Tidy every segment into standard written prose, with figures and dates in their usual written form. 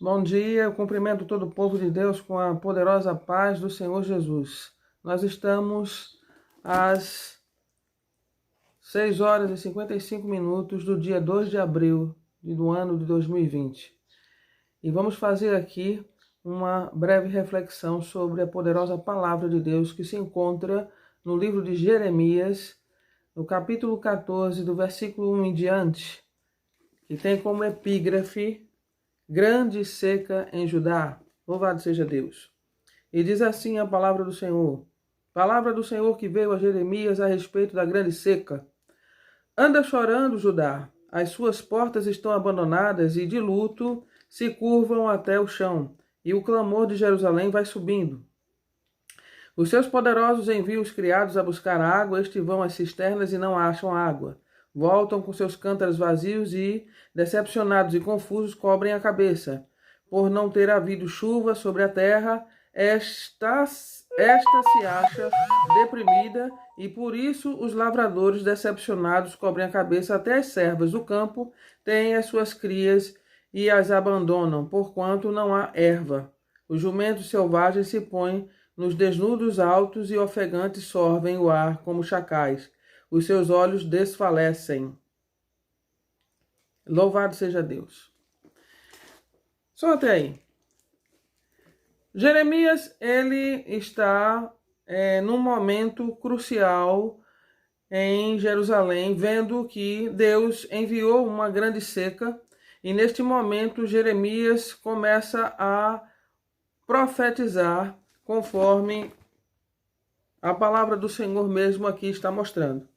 Bom dia, eu cumprimento todo o povo de Deus com a poderosa paz do Senhor Jesus. Nós estamos às 6 horas e 55 minutos do dia 2 de abril do ano de 2020. E vamos fazer aqui uma breve reflexão sobre a poderosa palavra de Deus que se encontra no livro de Jeremias, no capítulo 14, do versículo 1 em diante, que tem como epígrafe: grande seca em Judá. Louvado seja Deus. E diz assim a palavra do Senhor. Palavra do Senhor que veio a Jeremias a respeito da grande seca. Anda chorando, Judá. As suas portas estão abandonadas e de luto se curvam até o chão. E o clamor de Jerusalém vai subindo. Os seus poderosos enviam os criados a buscar água. Estes vão às cisternas e não acham água. Voltam com seus cântaros vazios e, decepcionados e confusos, cobrem a cabeça. Por não ter havido chuva sobre a terra, esta se acha deprimida, e por isso os lavradores decepcionados cobrem a cabeça. Até as servas do campo têm as suas crias e as abandonam, porquanto não há erva. Os jumentos selvagens se põem nos desnudos altos e ofegantes sorvem o ar como chacais. Os seus olhos desfalecem. Louvado seja Deus. Só até aí. Jeremias, ele está num momento crucial em Jerusalém, vendo que Deus enviou uma grande seca, e neste momento Jeremias começa a profetizar conforme a palavra do Senhor mesmo aqui está mostrando.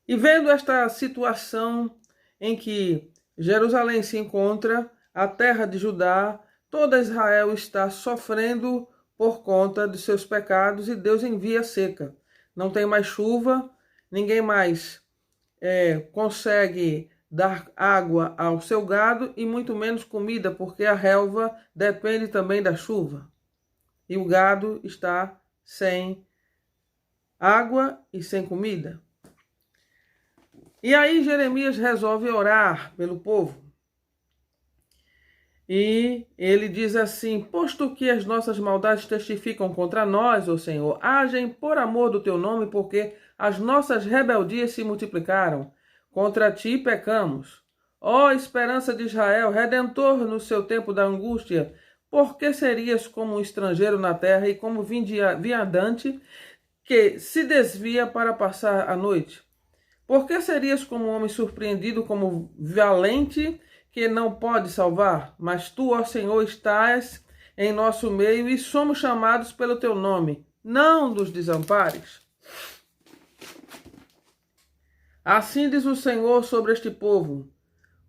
E vendo esta situação em que Jerusalém se encontra, a terra de Judá, toda Israel está sofrendo por conta de seus pecados, e Deus envia seca. Não tem mais chuva, ninguém mais consegue dar água ao seu gado e muito menos comida, porque a relva depende também da chuva. E o gado está sem água e sem comida. E aí Jeremias resolve orar pelo povo. E ele diz assim: posto que as nossas maldades testificam contra nós, ó Senhor, agem por amor do teu nome, porque as nossas rebeldias se multiplicaram. Contra ti pecamos. Ó esperança de Israel, redentor no seu tempo da angústia, por que serias como um estrangeiro na terra e como viandante que se desvia para passar a noite? Por que serias como um homem surpreendido, como valente que não pode salvar? Mas tu, ó Senhor, estás em nosso meio e somos chamados pelo teu nome. Não nos desampares. Assim diz o Senhor sobre este povo: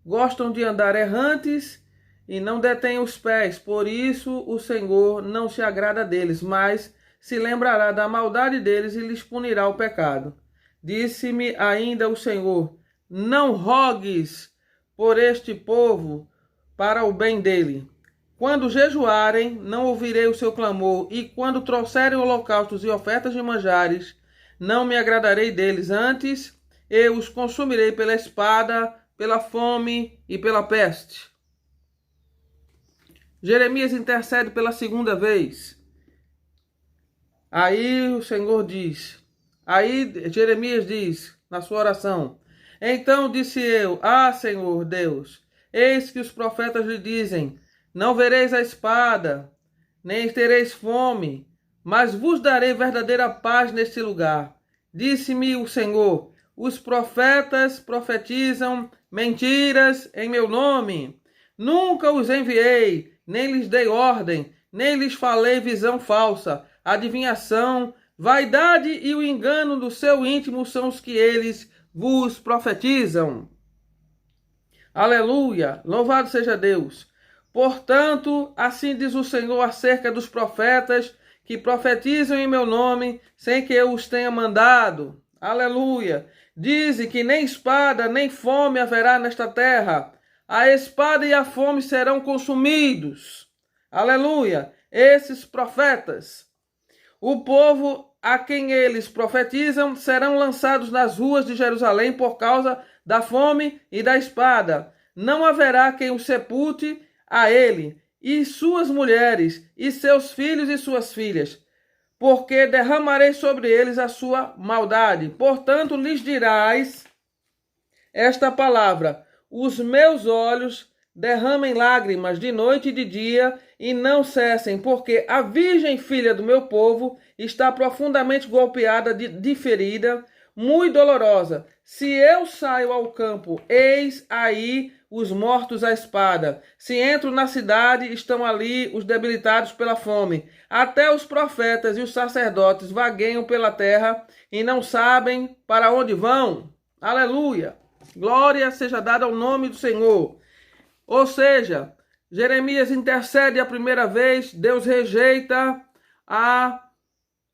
gostam de andar errantes e não detêm os pés, por isso o Senhor não se agrada deles, mas se lembrará da maldade deles e lhes punirá o pecado. Disse-me ainda o Senhor: não rogues por este povo para o bem dele. Quando jejuarem, não ouvirei o seu clamor, e quando trouxerem holocaustos e ofertas de manjares, não me agradarei deles. Antes, eu os consumirei pela espada, pela fome e pela peste. Jeremias intercede pela segunda vez. Aí o Senhor diz... Aí Jeremias diz na sua oração: então disse eu: ah, Senhor Deus, eis que os profetas lhe dizem: não vereis a espada, nem tereis fome, mas vos darei verdadeira paz neste lugar. Disse-me o Senhor: os profetas profetizam mentiras em meu nome. Nunca os enviei, nem lhes dei ordem, nem lhes falei visão falsa, adivinhação, vaidade e o engano do seu íntimo são os que eles vos profetizam. Aleluia! Louvado seja Deus! Portanto, assim diz o Senhor acerca dos profetas que profetizam em meu nome, sem que eu os tenha mandado. Aleluia! Dize que nem espada nem fome haverá nesta terra. A espada e a fome serão consumidos. Aleluia! Esses profetas, o povo a quem eles profetizam, serão lançados nas ruas de Jerusalém por causa da fome e da espada. Não haverá quem os sepulte, a ele, e suas mulheres, e seus filhos e suas filhas, porque derramarei sobre eles a sua maldade. Portanto, lhes dirás esta palavra: os meus olhos derramem lágrimas de noite e de dia, e não cessem, porque a virgem filha do meu povo está profundamente golpeada de ferida, muito dolorosa. Se eu saio ao campo, eis aí os mortos à espada. Se entro na cidade, estão ali os debilitados pela fome. Até os profetas e os sacerdotes vagueiam pela terra e não sabem para onde vão. Aleluia! Glória seja dada ao nome do Senhor. Ou seja, Jeremias intercede a primeira vez, Deus rejeita a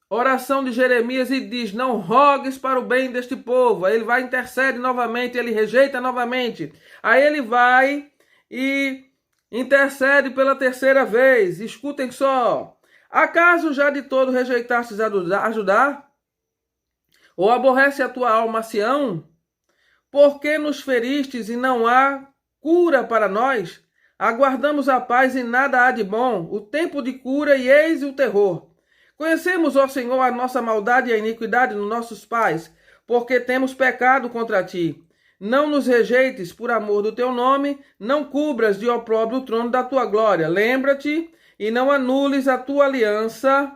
oração de Jeremias e diz: não rogues para o bem deste povo. Aí ele vai, intercede novamente, ele rejeita novamente. Aí ele vai e intercede pela terceira vez. Escutem só: acaso já de todo rejeitastes a Judá? Ou aborrece a tua alma Sião? Por que nos feristes e não há cura para nós? Aguardamos a paz e nada há de bom, o tempo de cura e eis o terror. Conhecemos, ó Senhor, a nossa maldade e a iniquidade dos nossos pais, porque temos pecado contra ti. Não nos rejeites por amor do teu nome, não cubras de opróbrio o trono da tua glória. Lembra-te e não anules a tua aliança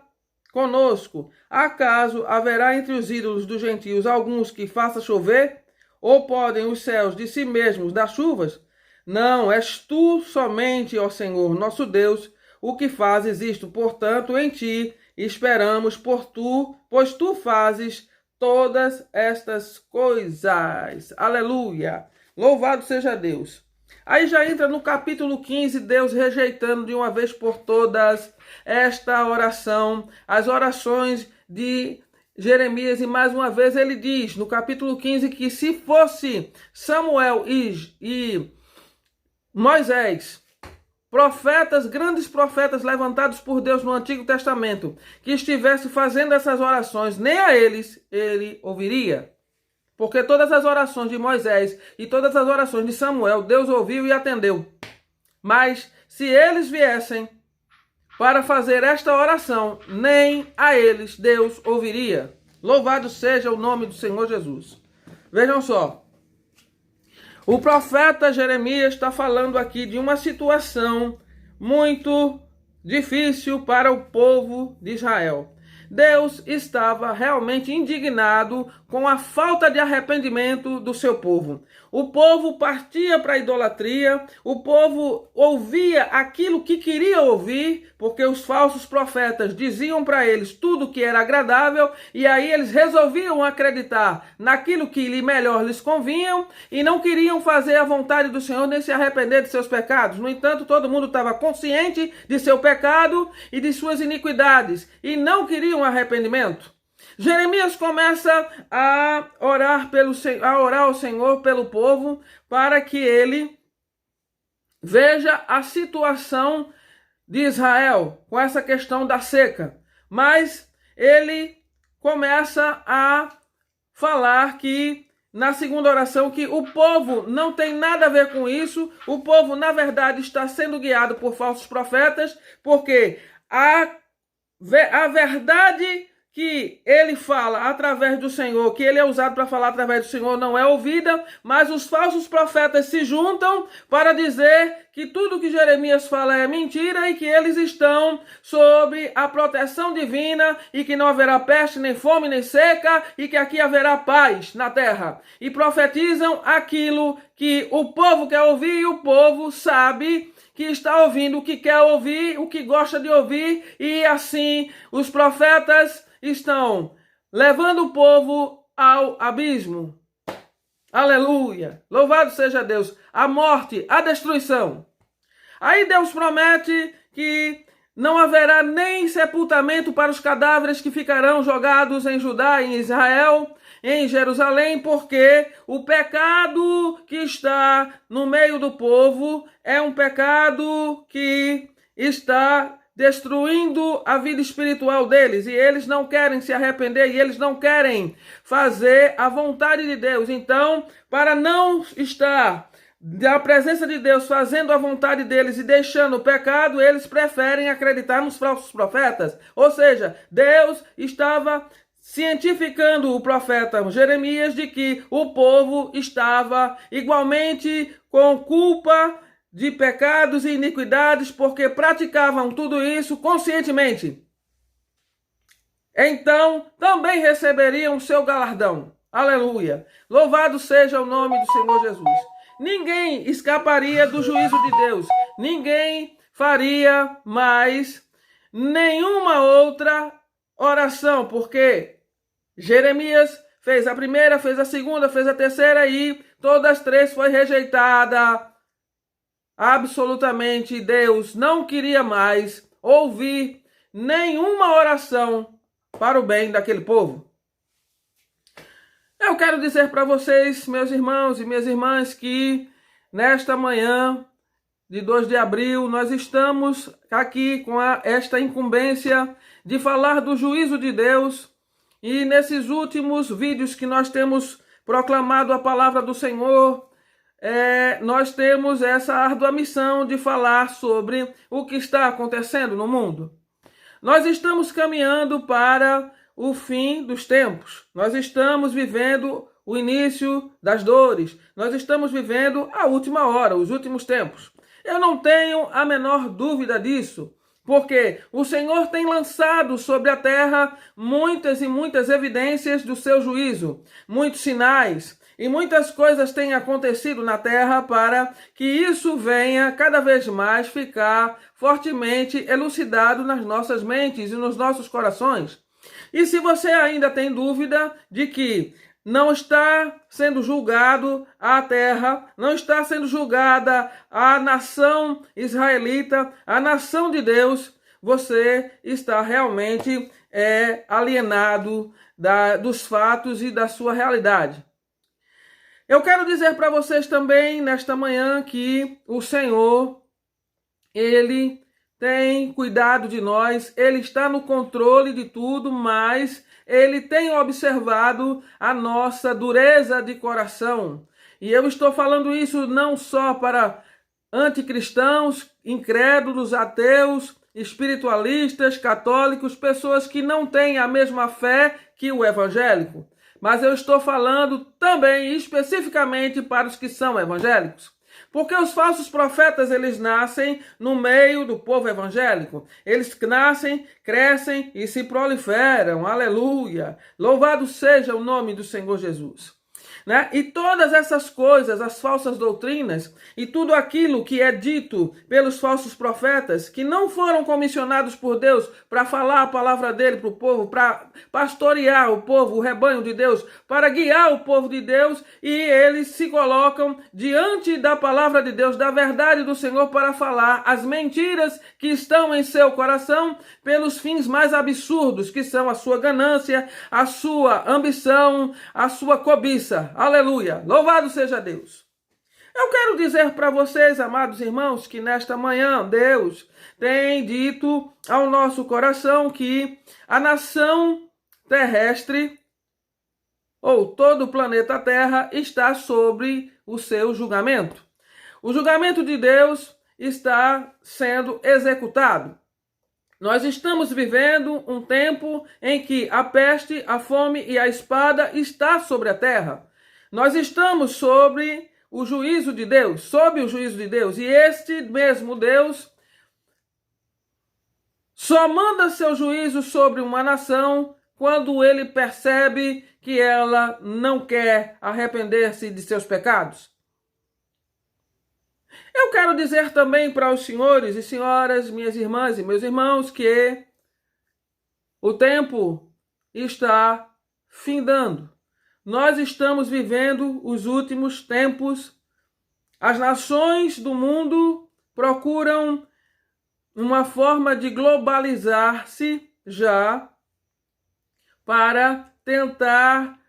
conosco. Acaso haverá entre os ídolos dos gentios alguns que faça chover? Ou podem os céus de si mesmos dar chuvas? Não, és tu somente, ó Senhor, nosso Deus, o que fazes isto. Portanto, em ti esperamos pois tu fazes todas estas coisas. Aleluia! Louvado seja Deus. Aí já entra no capítulo 15, Deus rejeitando de uma vez por todas esta oração, as orações de Jeremias, e mais uma vez ele diz no capítulo 15 que se fosse Samuel e Moisés, profetas, grandes profetas levantados por Deus no Antigo Testamento, que estivesse fazendo essas orações, nem a eles ele ouviria. Porque todas as orações de Moisés e todas as orações de Samuel, Deus ouviu e atendeu. Mas se eles viessem para fazer esta oração, nem a eles Deus ouviria. Louvado seja o nome do Senhor Jesus. Vejam só. O profeta Jeremias está falando aqui de uma situação muito difícil para o povo de Israel. Deus estava realmente indignado com a falta de arrependimento do seu povo. O povo partia para a idolatria, o povo ouvia aquilo que queria ouvir, porque os falsos profetas diziam para eles tudo que era agradável, e aí eles resolviam acreditar naquilo que melhor lhes convinha, e não queriam fazer a vontade do Senhor nem se arrepender de seus pecados. No entanto, todo mundo estava consciente de seu pecado e de suas iniquidades, e não queriam arrependimento. Jeremias começa a orar ao Senhor pelo povo, para que ele veja a situação de Israel com essa questão da seca. Mas ele começa a falar que, na segunda oração, que o povo não tem nada a ver com isso. O povo, na verdade, está sendo guiado por falsos profetas, porque a verdade que ele fala através do Senhor, que ele é usado para falar através do Senhor, não é ouvida, mas os falsos profetas se juntam para dizer que tudo que Jeremias fala é mentira e que eles estão sob a proteção divina e que não haverá peste, nem fome, nem seca e que aqui haverá paz na terra. E profetizam aquilo que o povo quer ouvir e o povo sabe que está ouvindo o que quer ouvir, o que gosta de ouvir, e assim os profetas estão levando o povo ao abismo. Aleluia! Louvado seja Deus! A morte, a destruição. Aí Deus promete que não haverá nem sepultamento para os cadáveres que ficarão jogados em Judá e em Israel, em Jerusalém, porque o pecado que está no meio do povo é um pecado que está destruindo a vida espiritual deles, e eles não querem se arrepender, e eles não querem fazer a vontade de Deus. Então, para não estar da presença de Deus, fazendo a vontade deles e deixando o pecado, eles preferem acreditar nos falsos profetas. Ou seja, Deus estava cientificando o profeta Jeremias de que o povo estava igualmente com culpa de pecados e iniquidades, porque praticavam tudo isso conscientemente. Então, também receberiam o seu galardão. Aleluia! Louvado seja o nome do Senhor Jesus. Ninguém escaparia do juízo de Deus. Ninguém faria mais nenhuma outra oração, porque Jeremias fez a primeira, fez a segunda, fez a terceira e todas as três foi rejeitada. Absolutamente, Deus não queria mais ouvir nenhuma oração para o bem daquele povo. Eu quero dizer para vocês, meus irmãos e minhas irmãs, que nesta manhã de 2 de abril, nós estamos aqui com esta incumbência de falar do juízo de Deus. E nesses últimos vídeos que nós temos proclamado a palavra do Senhor, nós temos essa árdua missão de falar sobre o que está acontecendo no mundo. Nós estamos caminhando para o fim dos tempos. Nós estamos vivendo o início das dores. Nós estamos vivendo a última hora, os últimos tempos. Eu não tenho a menor dúvida disso, porque o Senhor tem lançado sobre a terra muitas e muitas evidências do seu juízo, muitos sinais, e muitas coisas têm acontecido na terra para que isso venha cada vez mais ficar fortemente elucidado nas nossas mentes e nos nossos corações. E se você ainda tem dúvida de que não está sendo julgado a terra, não está sendo julgada a nação israelita, a nação de Deus, você está realmente alienado dos fatos e da sua realidade. Eu quero dizer para vocês também, nesta manhã, que o Senhor, Ele tem cuidado de nós, Ele está no controle de tudo, mas Ele tem observado a nossa dureza de coração. E eu estou falando isso não só para anticristãos, incrédulos, ateus, espiritualistas, católicos, pessoas que não têm a mesma fé que o evangélico. Mas eu estou falando também especificamente para os que são evangélicos. Porque os falsos profetas, eles nascem no meio do povo evangélico. Eles nascem, crescem e se proliferam. Aleluia! Louvado seja o nome do Senhor Jesus. Né? E todas essas coisas, as falsas doutrinas e tudo aquilo que é dito pelos falsos profetas, que não foram comissionados por Deus para falar a palavra dele para o povo, para pastorear o povo, o rebanho de Deus, para guiar o povo de Deus, e eles se colocam diante da palavra de Deus, da verdade do Senhor, para falar as mentiras que estão em seu coração pelos fins mais absurdos, que são a sua ganância, a sua ambição, a sua cobiça. Aleluia! Louvado seja Deus! Eu quero dizer para vocês, amados irmãos, que nesta manhã Deus tem dito ao nosso coração que a nação terrestre, ou todo o planeta Terra, está sobre o seu julgamento. O julgamento de Deus está sendo executado. Nós estamos vivendo um tempo em que a peste, a fome e a espada está sobre a terra. Nós estamos sobre o juízo de Deus, sob o juízo de Deus. E este mesmo Deus só manda seu juízo sobre uma nação quando ele percebe que ela não quer arrepender-se de seus pecados. Eu quero dizer também para os senhores e senhoras, minhas irmãs e meus irmãos, que o tempo está findando. Nós estamos vivendo os últimos tempos. As nações do mundo procuram uma forma de globalizar-se já para tentar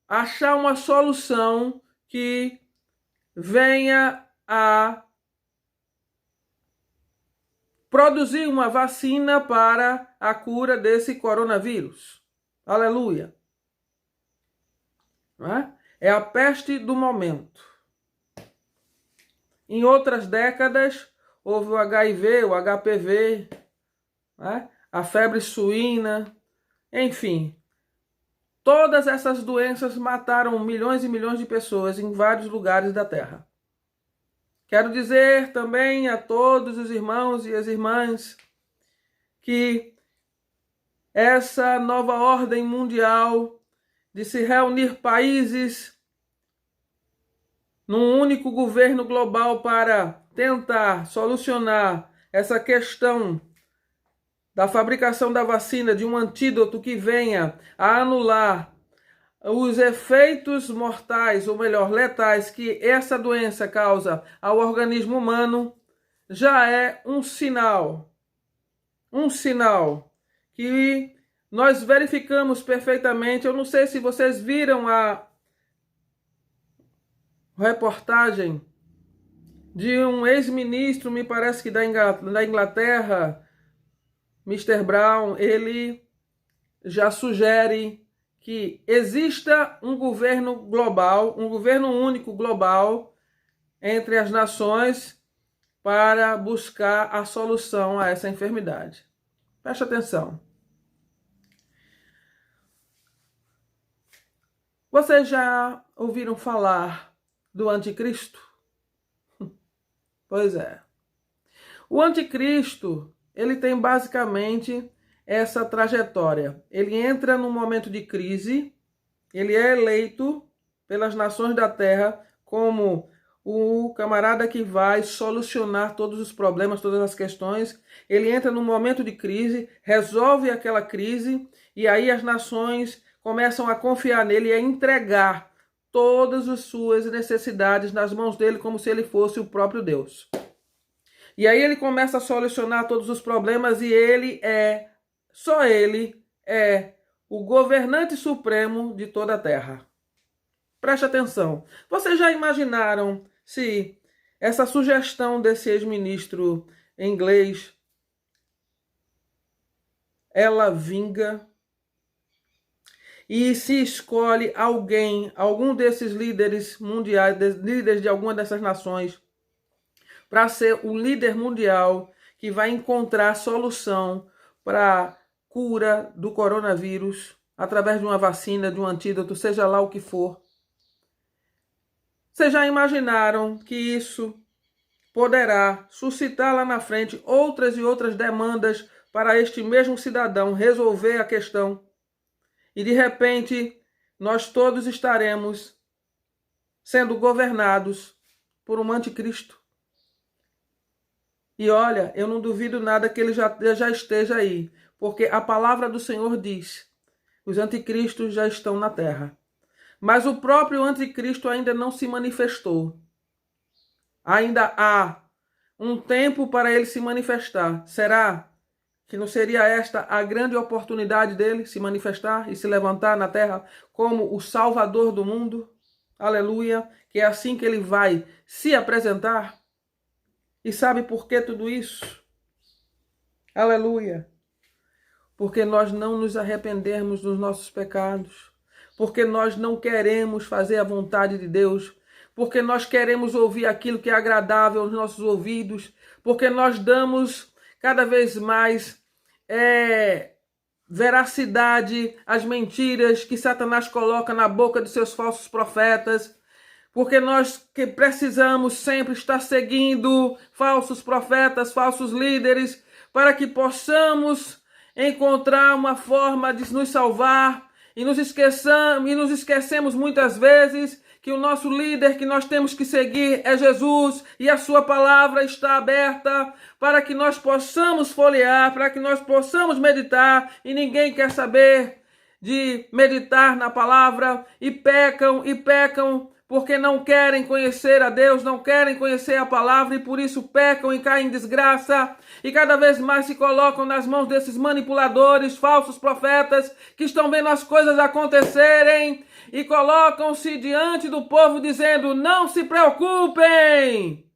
achar uma solução que venha a produzir uma vacina para a cura desse coronavírus. Aleluia! É a peste do momento. em outras décadas, houve o HIV, o HPV, né? A febre suína, enfim. Todas essas doenças mataram milhões e milhões de pessoas em vários lugares da Terra. Quero dizer também a todos os irmãos e as irmãs que essa nova ordem mundial de se reunir países num único governo global para tentar solucionar essa questão da fabricação da vacina, de um antídoto que venha a anular os efeitos mortais, ou melhor, letais, que essa doença causa ao organismo humano, já é um sinal que nós verificamos perfeitamente. Eu não sei se vocês viram a reportagem de um ex-ministro, me parece que da Inglaterra, Mr. Brown. Ele já sugere que exista um governo global, um governo único global entre as nações para buscar a solução a essa enfermidade. Preste atenção. Vocês já ouviram falar do anticristo? Pois é. O anticristo, ele tem basicamente essa trajetória. Ele entra num momento de crise, ele é eleito pelas nações da Terra como o camarada que vai solucionar todos os problemas, todas as questões. Ele entra num momento de crise, resolve aquela crise, e aí as nações começam a confiar nele e a entregar todas as suas necessidades nas mãos dele, como se ele fosse o próprio Deus. E aí ele começa a solucionar todos os problemas, e só ele é o governante supremo de toda a Terra. Preste atenção. Vocês já imaginaram se essa sugestão desse ex-ministro inglês, ela vinga? E se escolhe algum desses líderes mundiais, líderes de alguma dessas nações, para ser o líder mundial que vai encontrar solução para a cura do coronavírus, através de uma vacina, de um antídoto, seja lá o que for. Vocês já imaginaram que isso poderá suscitar lá na frente outras e outras demandas para este mesmo cidadão resolver a questão? E de repente, nós todos estaremos sendo governados por um anticristo. E olha, eu não duvido nada que ele já esteja aí, porque a palavra do Senhor diz: os anticristos já estão na terra. Mas o próprio anticristo ainda não se manifestou. Ainda há um tempo para ele se manifestar. Será que não seria esta a grande oportunidade dele se manifestar e se levantar na terra como o Salvador do mundo? Aleluia! Que é assim que ele vai se apresentar. E sabe por que tudo isso? Aleluia! Porque nós não nos arrependermos dos nossos pecados. Porque nós não queremos fazer a vontade de Deus. Porque nós queremos ouvir aquilo que é agradável aos nossos ouvidos. Porque nós damos cada vez mais veracidade às mentiras que Satanás coloca na boca de seus falsos profetas. Porque nós que precisamos sempre estar seguindo falsos profetas, falsos líderes, para que possamos encontrar uma forma de nos salvar. E nos esquecemos muitas vezes que o nosso líder que nós temos que seguir é Jesus, e a sua palavra está aberta para que nós possamos folhear, para que nós possamos meditar, e ninguém quer saber de meditar na palavra, e pecam porque não querem conhecer a Deus, não querem conhecer a palavra, e por isso pecam e caem em desgraça, e cada vez mais se colocam nas mãos desses manipuladores, falsos profetas, que estão vendo as coisas acontecerem, e colocam-se diante do povo dizendo: não se preocupem,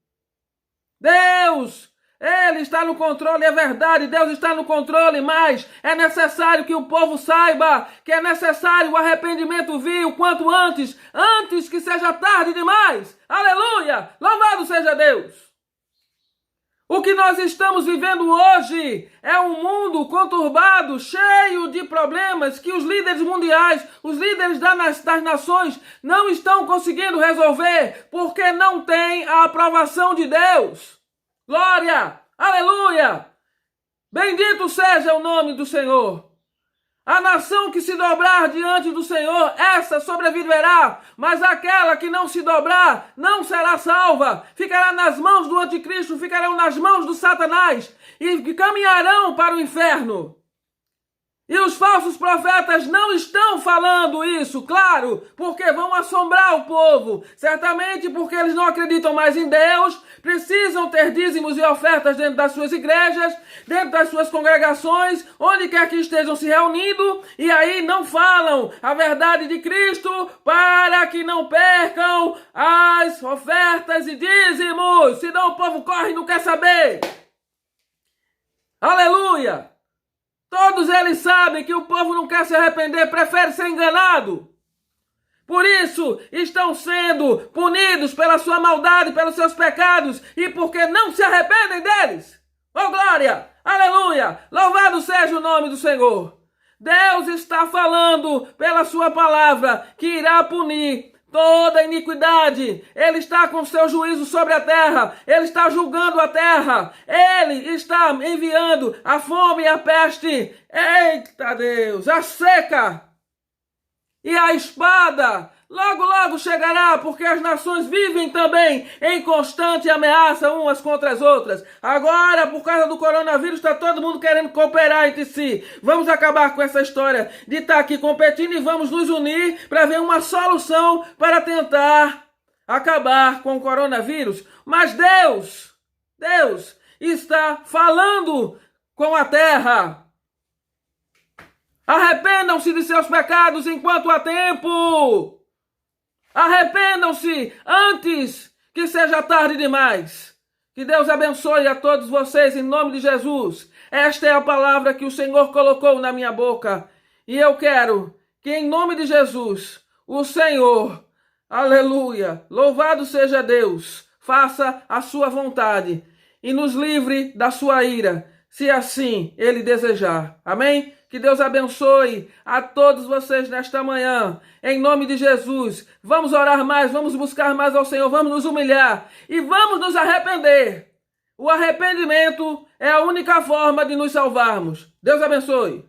Deus Ele está no controle, é verdade, Deus está no controle, mas é necessário que o povo saiba que é necessário o arrependimento vir o quanto antes, antes que seja tarde demais. Aleluia! Louvado seja Deus! O que nós estamos vivendo hoje é um mundo conturbado, cheio de problemas que os líderes mundiais, os líderes das nações não estão conseguindo resolver porque não tem a aprovação de Deus. Glória! Aleluia! Bendito seja o nome do Senhor. A nação que se dobrar diante do Senhor, essa sobreviverá, mas aquela que não se dobrar, não será salva. Ficará nas mãos do anticristo, ficarão nas mãos do Satanás e caminharão para o inferno. E os falsos profetas não estão falando isso, claro, porque vão assombrar o povo. Certamente porque eles não acreditam mais em Deus, precisam ter dízimos e ofertas dentro das suas igrejas, dentro das suas congregações, onde quer que estejam se reunindo, e aí não falam a verdade de Cristo para que não percam as ofertas e dízimos. Senão o povo corre e não quer saber. Aleluia! Todos eles sabem que o povo não quer se arrepender, prefere ser enganado. Por isso, estão sendo punidos pela sua maldade, pelos seus pecados, e porque não se arrependem deles. Oh, glória! Aleluia! Louvado seja o nome do Senhor. Deus está falando pela sua palavra que irá punir toda iniquidade. Ele está com seu juízo sobre a terra. Ele está julgando a terra. Ele está enviando a fome e a peste. Eita Deus! A seca e a espada. Logo, logo chegará, porque as nações vivem também em constante ameaça umas contra as outras. Agora, por causa do coronavírus, está todo mundo querendo cooperar entre si. Vamos acabar com essa história de estar aqui competindo e vamos nos unir para ver uma solução para tentar acabar com o coronavírus. Mas Deus está falando com a terra. Arrependam-se de seus pecados enquanto há tempo. Arrependam-se antes que seja tarde demais. Que Deus abençoe a todos vocês em nome de Jesus. Esta é a palavra que o Senhor colocou na minha boca. E eu quero que em nome de Jesus, o Senhor, aleluia, louvado seja Deus, faça a sua vontade e nos livre da sua ira, se assim Ele desejar. Amém? Que Deus abençoe a todos vocês nesta manhã. Em nome de Jesus. Vamos orar mais, vamos buscar mais ao Senhor, vamos nos humilhar e vamos nos arrepender. O arrependimento é a única forma de nos salvarmos. Deus abençoe.